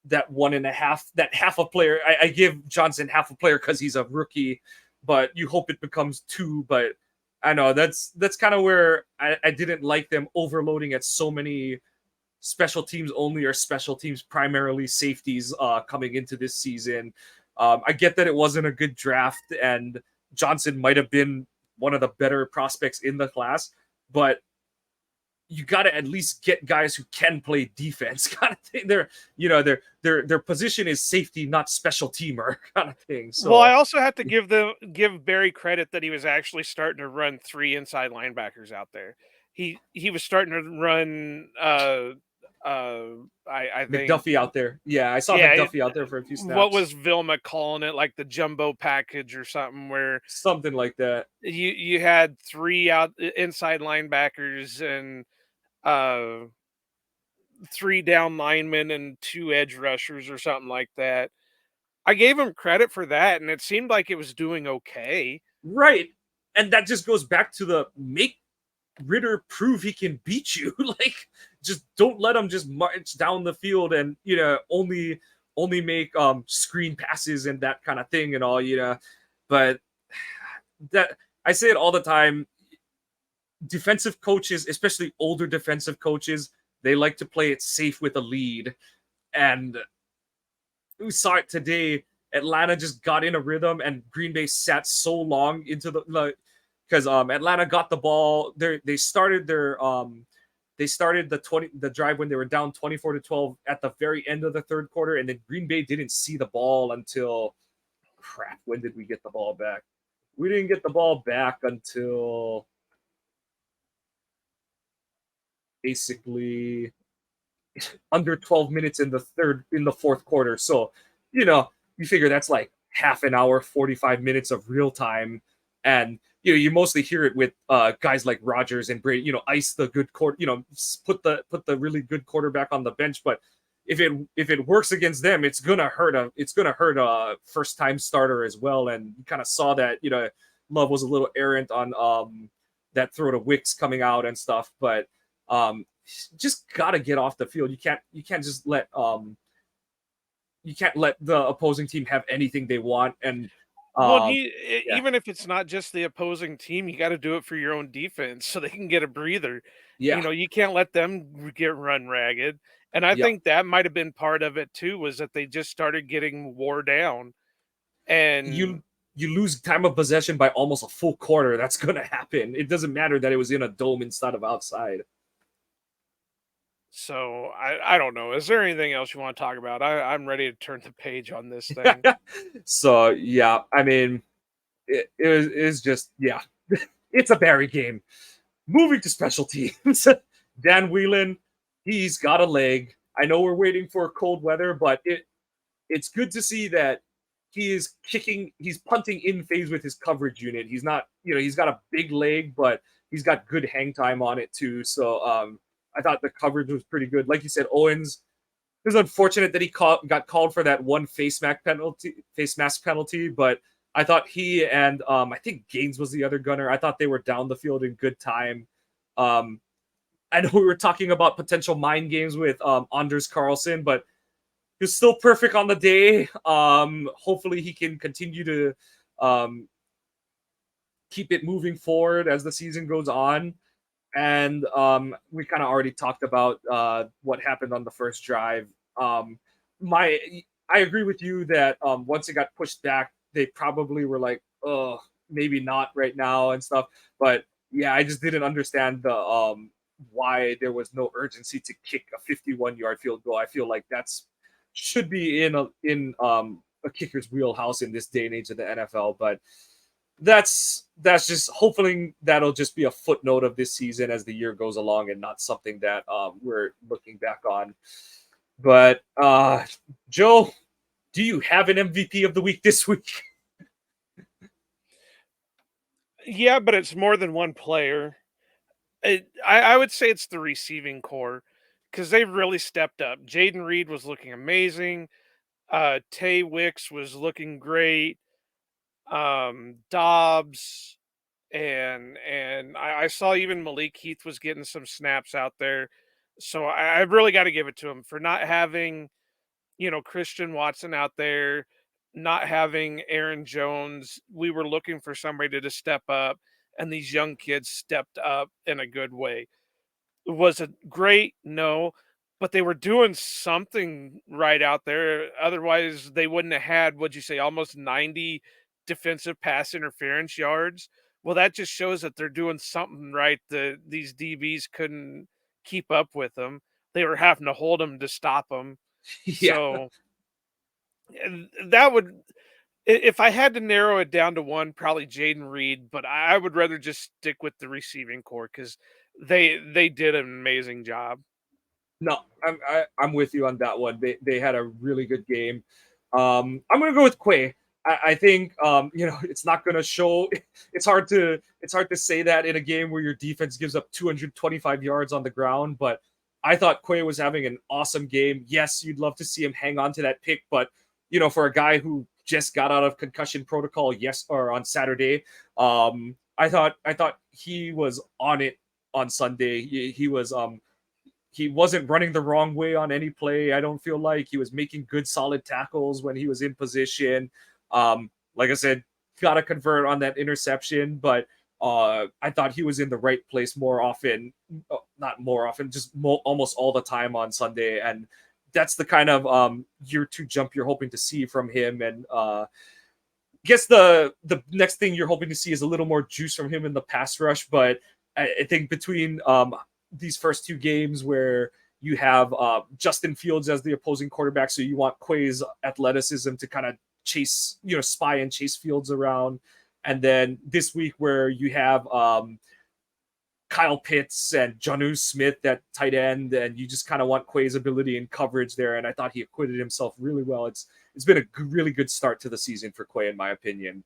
that one and a half, that half a player, I give Johnson half a player because he's a rookie, but you hope it becomes two. But I know that's kind of where I didn't like them overloading at so many special teams only or special teams primarily safeties coming into this season. I get that it wasn't a good draft, and Johnson might have been one of the better prospects in the class, but you got to at least get guys who can play defense, kind of thing. Their position is safety, not special teamer, kind of thing. Well, I So also have to give Barry credit that he was actually starting to run 3 inside linebackers out there. He was starting to run, uh, I think McDuffie out there, yeah, I saw yeah, McDuffie out there for a few what snaps, was Vilma calling it, like the jumbo package or something, where something like that. you had 3 inside linebackers and, uh, 3 down linemen and 2 edge rushers or something like that. I gave him credit for that, and it seemed like it was doing okay. Right, and that just goes back to the make Ritter prove he can beat you. Like, just don't let him just march down the field and only make screen passes and that kind of thing and all. But that, I say it all the time. Defensive coaches, especially older defensive coaches, they like to play it safe with a lead, and we saw it today. Atlanta just got in a rhythm, and Green Bay sat so long into the because Atlanta got the ball. They started the drive when they were down 24-12 at the very end of the third quarter, and then Green Bay didn't see the ball until crap. When did we get the ball back? We didn't get the ball back until basically under 12 minutes in the fourth quarter. So, you figure that's like half an hour, 45 minutes of real time. And you mostly hear it with guys like Rodgers and Brady, ice the good quarter, put the really good quarterback on the bench. But if it works against them, it's gonna hurt a first time starter as well. And you kind of saw that, Love was a little errant on that throw to Wicks coming out and stuff. But just gotta get off the field. You can't just let the opposing team have anything they want. And Well, um yeah, even if it's not just the opposing team, you gotta do it for your own defense so they can get a breather. yeah, You can't let them get run ragged, and I yeah. think that might have been part of it too, was that they just started getting wore down, and You lose time of possession by almost a full quarter. That's gonna happen. It doesn't matter that it was in a dome instead of outside. so I don't know. Is there anything else you wanna talk about? I'm ready to turn the page on this thing. So yeah, I mean, it is just, yeah, it's a Barry game. Moving to special teams, Dan Whelan, he's got a leg. I know we're waiting for cold weather, but it's good to see that he's punting in phase with his coverage unit. He's not, he's got a big leg, but he's got good hang time on it too. So I thought the coverage was pretty good. Like you said, Owens, it was unfortunate that he got called for that one face mask penalty, but I thought he and I think Gaines was the other gunner. I thought they were down the field in good time. Um, I know we were talking about potential mind games with Anders Carlson, but he was still perfect on the day. Hopefully, he can continue to um, keep it moving forward as the season goes on. And we kind of already talked about what happened on the first drive. Um, my, I agree with you that once it got pushed back, they probably were like, "Oh, maybe not right now" and stuff. But yeah, I just didn't understand the why there was no urgency to kick a 51-yard field goal. I feel like that's should be in a kicker's wheelhouse in this day and age of the NFL. But that's just hopefully that'll just be a footnote of this season as the year goes along and not something that we're looking back on. But Joe, do you have an MVP of the week this week? Yeah, but it's more than one player. I would say it's the receiving core because they've really stepped up. Jaden Reed was looking amazing. Tay Wicks was looking great. Dobbs and I saw even Malik Heath was getting some snaps out there. So I really got to give it to him for not having, Christian Watson out there, not having Aaron Jones. We were looking for somebody to step up, and these young kids stepped up in a good way. Was it great? No, but they were doing something right out there. Otherwise, they wouldn't have had, what'd you say, almost 90 defensive pass interference yards. Well, that just shows that they're doing something right. These DBs couldn't keep up with them. They were having to hold them to stop them. Yeah. So that would, if I had to narrow it down to one, probably Jaden Reed, but I would rather just stick with the receiving core because they did an amazing job. No, I'm with you on that one. They had a really good game. I'm gonna go with Quay. I think it's not gonna show. It's hard to say that in a game where your defense gives up 225 yards on the ground. But I thought Quay was having an awesome game. Yes, you'd love to see him hang on to that pick, but for a guy who just got out of concussion protocol, yes, or on Saturday, I thought he was on it on Sunday. He wasn't running the wrong way on any play. I don't feel like he was making good solid tackles when he was in position. Like I said, got to convert on that interception, but I thought he was in the right place more often, not more often, just almost all the time on Sunday. And that's the kind of year two jump you're hoping to see from him. And guess the next thing you're hoping to see is a little more juice from him in the pass rush. But I think between these first two games where you have Justin Fields as the opposing quarterback, so you want Quay's athleticism to kind of chase, spy and chase Fields around. And then this week where you have Kyle Pitts and Jonnu Smith at tight end, and you just kind of want Quay's ability in coverage there. And I thought he acquitted himself really well. It's been a really good start to the season for Quay, in my opinion.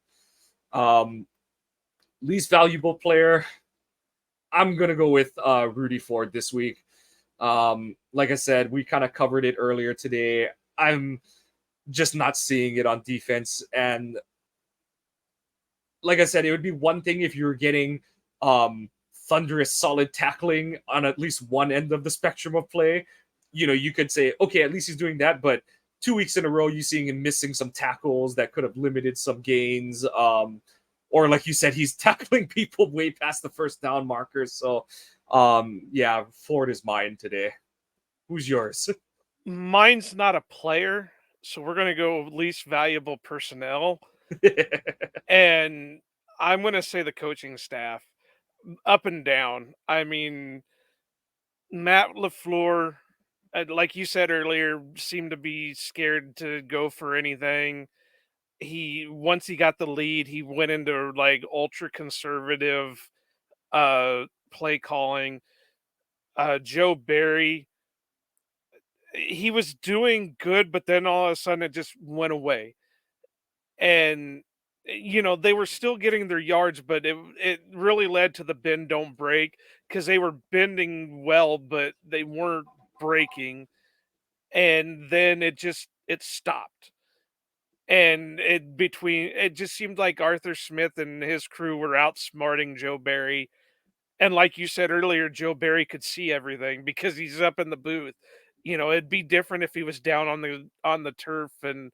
Least valuable player, I'm gonna go with Rudy Ford this week. Like I said, we kind of covered it earlier today. I'm just not seeing it on defense, and like I said, it would be one thing if you were getting thunderous solid tackling on at least one end of the spectrum of play. You could say, okay, at least he's doing that, but 2 weeks in a row, you seeing him missing some tackles that could have limited some gains. Or like you said, he's tackling people way past the first down markers. So, yeah, Ford is mine today. Who's yours? Mine's not a player, so we're gonna go least valuable personnel, and I'm gonna say the coaching staff, up and down. I mean, Matt LaFleur, like you said earlier, seemed to be scared to go for anything. Once he got the lead, he went into like ultra conservative play calling. Joe Barry, he was doing good, but then all of a sudden it just went away. And they were still getting their yards, but it really led to the bend don't break because they were bending well, but they weren't breaking. And then it stopped. And it just seemed like Arthur Smith and his crew were outsmarting Joe Barry. And like you said earlier, Joe Barry could see everything because he's up in the booth. It'd be different if he was down on the turf and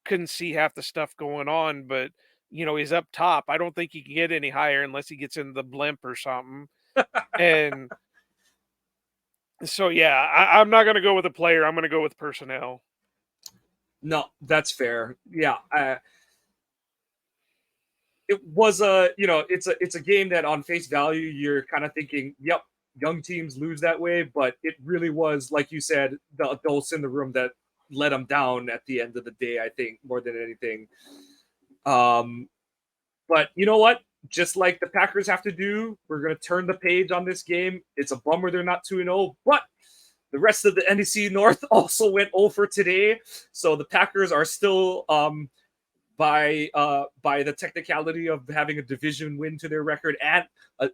couldn't see half the stuff going on, but he's up top. I don't think he can get any higher unless he gets in the blimp or something. And so yeah, I'm not gonna go with a player. I'm gonna go with personnel. No, that's fair. Yeah, it was it's a game that on face value you're kind of thinking, yep, young teams lose that way, but it really was, like you said, the adults in the room that let them down at the end of the day. I think more than anything. Um, but you know what? Just like the Packers have to do, we're going to turn the page on this game. It's a bummer they're not 2-0, but the rest of the NFC North also went over today. So the Packers are still by the technicality of having a division win to their record and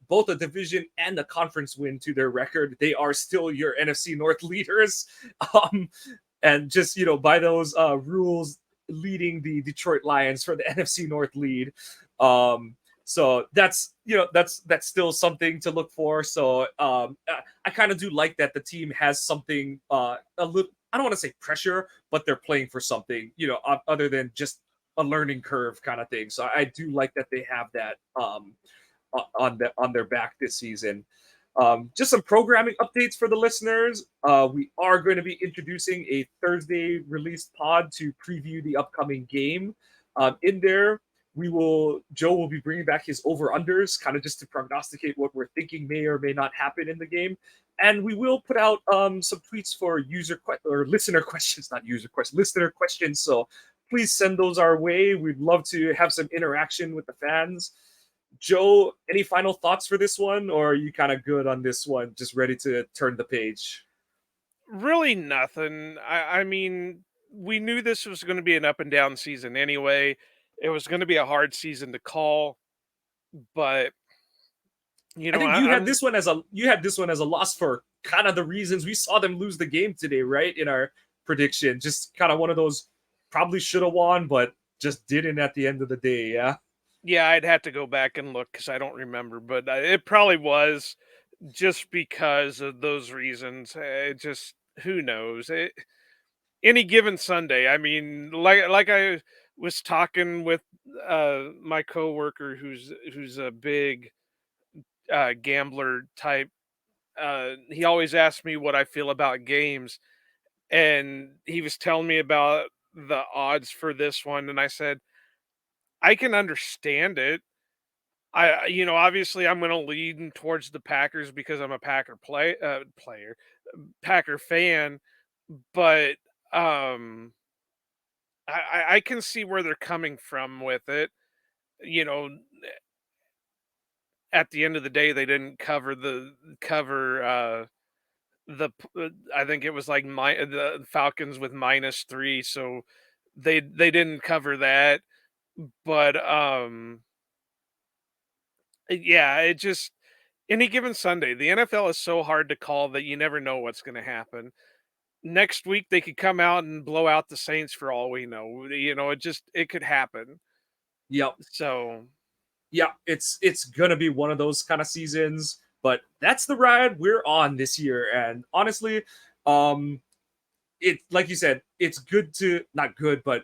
both a division and a conference win to their record, they are still your NFC North leaders. Um, and just by those rules, leading the Detroit Lions for the NFC North lead. So that's that's still something to look for. So I kind of do like that the team has something a little. I don't want to say pressure, but they're playing for something, other than just a learning curve kind of thing. So I do like that they have that on their back this season. Just some programming updates for the listeners. We are going to be introducing a Thursday released pod to preview the upcoming game. In there, Joe will be bringing back his over-unders, kind of just to prognosticate what we're thinking may or may not happen in the game. And we will put out some tweets for listener questions, not user questions, listener questions. So please send those our way. We'd love to have some interaction with the fans. Joe, any final thoughts for this one, or are you kind of good on this one, just ready to turn the page? Really nothing. I mean, we knew this was going to be an up and down season anyway. It was going to be a hard season to call, but I think I'm you had this one as a loss for kind of the reasons we saw them lose the game today, right? In our prediction, just kind of one of those probably should have won, but just didn't at the end of the day. Yeah. yeah, I'd have to go back and look because I don't remember, but it probably was just because of those reasons. Just who knows? Any given Sunday. I mean, like I was talking with my coworker who's a big gambler type. He always asks me what I feel about games, and he was telling me about the odds for this one, and I said I can understand it. Obviously, I'm going to lean towards the Packers because I'm a player, Packer fan, but um, I can see where they're coming from with it. You know, at the end of the day, they didn't cover I think it was like the Falcons with -3, so they didn't cover that. But yeah, it just any given Sunday, the NFL is so hard to call that you never know what's going to happen. Next week they could come out and blow out the Saints for all we know. It could happen. Yep. So Yeah, it's gonna be one of those kind of seasons, but that's the ride we're on this year. And honestly, it like you said, it's good to not good, but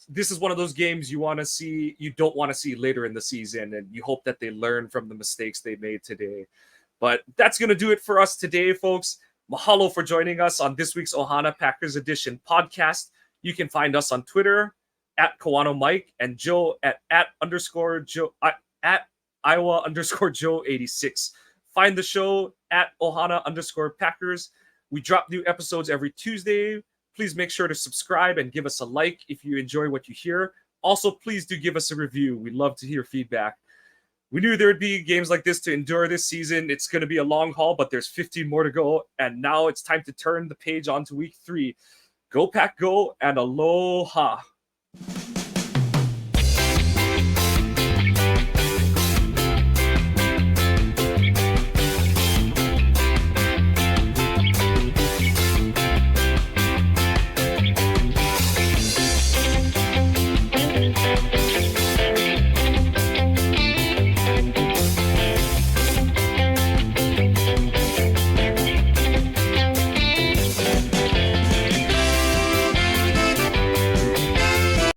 this is one of those games you don't want to see later in the season, and you hope that they learn from the mistakes they made today. But that's gonna do it for us today, folks. Mahalo for joining us on this week's Ohana Packers Edition podcast. You can find us on Twitter at Kawano Mike and Joe at underscore Joe at Iowa underscore Joe 86. Find the show at Ohana underscore Packers. We drop new episodes every Tuesday. Please make sure to subscribe and give us a like if you enjoy what you hear. Also, please do give us a review. We'd love to hear feedback. We knew there would be games like this to endure this season. It's going to be a long haul, but there's 15 more to go. And now it's time to turn the page on to week 3. Go Pack Go and Aloha.